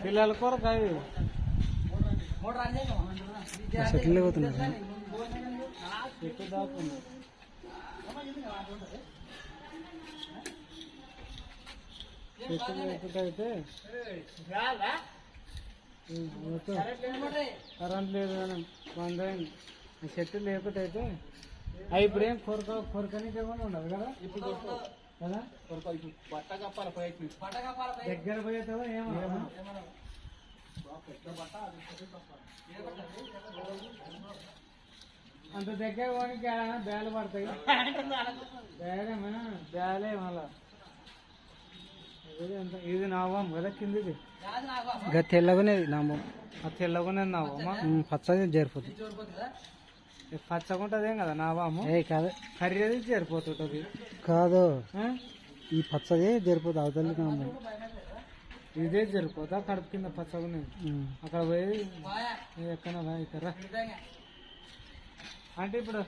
పిల్లల కొరకు అవి సెటిల్ అవుతున్నారు చెట్టు దాకుంది చెట్టు ఎక్కుతైతే కరెంట్ లేదు కానీ బంద్ అయింది. చెట్టు లేకపోతే అవి ఇప్పుడేం కొరకనికి ఏమైనా ఉండదు కదా ఇప్పుడు కదా బట్ట కప్పాలి దగ్గర పోయేదా ఏమో అంత దగ్గర పోనీ బేలు పడతాయి బేలే మళ్ళా ఇది నావం కదా కిందిది తెల్లగునేది నామం తెల్లగునేది నావమ్మా పచ్చది జరిపోతుంది పచ్చగుంటదేం కదా నావాము కాదు కర్రీ జరిపోతుంటది కాదు ఈ పచ్చది జరిపోతుంది అవతలి నామం ఇదే జరిపోతా కడుపు కింద పచ్చగునేది అక్కడ పోయి ఎక్కడ ఇక్కడ అంటే ఇప్పుడు